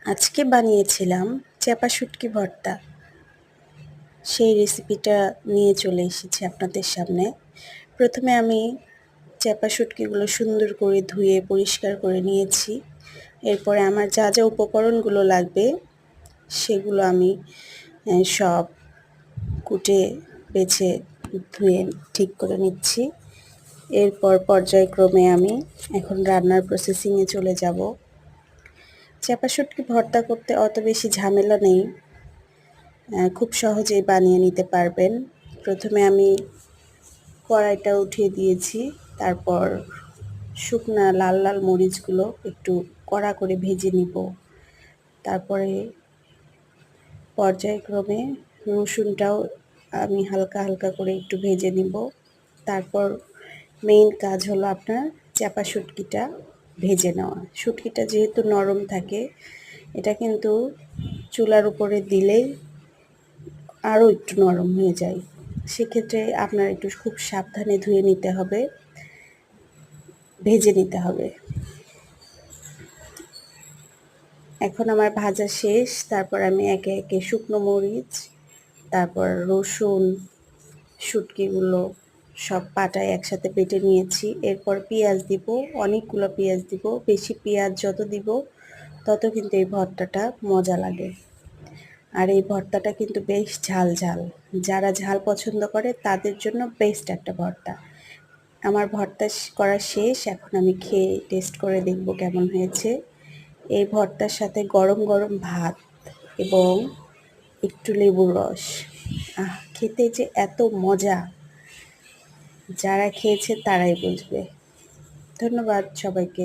আজকে বানিয়েছিলাম চাপা শুটকি ভর্তা। সেই রেসিপিটা নিয়ে চলে এসেছি আপনাদের সামনে। প্রথমে আমি চাপা শুটকিগুলো সুন্দর করে ধুয়ে পরিষ্কার করে নিয়েছি। এরপরে আমার যা যা উপকরণগুলো লাগবে সেগুলো আমি সব কুটে বেছে ধুয়ে ঠিক করে নিচ্ছি। এরপর পর্যায়ক্রমে আমি এখন রান্নার প্রসেসিংয়ে চলে যাব। চাপা শুটকি ভর্তা করতে অত বেশি ঝামেলা নেই, খুব সহজেই বানিয়ে নিতে পারবেন। প্রথমে আমি কড়াইটা উঠিয়ে দিয়েছি, তারপর শুকনা লাল লাল মরিচগুলো একটু কড়া করে ভেজে নিব। তারপরে পর্যায়ক্রমে রসুনটাও আমি হালকা হালকা করে একটু ভেজে নিব। তারপর মেইন কাজ হলো আপনার চাপা শুটকিটা ভেজে নেওয়া। শুটকিটা যেহেতু নরম থাকে, এটা কিন্তু চুলার উপরে দিলেই আরও একটু নরম হয়ে যায়। সেক্ষেত্রে আপনার একটু খুব সাবধানে ধুয়ে নিতে হবে, ভেজে নিতে হবে। এখন আমার ভাজা শেষ। তারপর আমি একে একে শুকনো মরিচ, তারপর রসুন, শুটকিগুলো সব পাটায় একসাথে বেটে নিয়েছি। এরপর পেঁয়াজ দিব, অনেকগুলো পেঁয়াজ দিব। বেশি পেঁয়াজ যত দিব তত কিন্তু এই ভর্তাটা মজা লাগে। আর এই ভর্তাটা কিন্তু বেশ ঝাল ঝাল। যারা ঝাল পছন্দ করে তাদের জন্য বেস্ট একটা ভর্তা। আমার ভর্তা করা শেষ। এখন আমি খেয়ে টেস্ট করে দেখব কেমন হয়েছে। এই ভর্তার সাথে গরম গরম ভাত এবং একটু লেবুর রস, খেতে যে এত মজা, যারা খেয়েছে তারাই বুঝবে। ধন্যবাদ সবাইকে।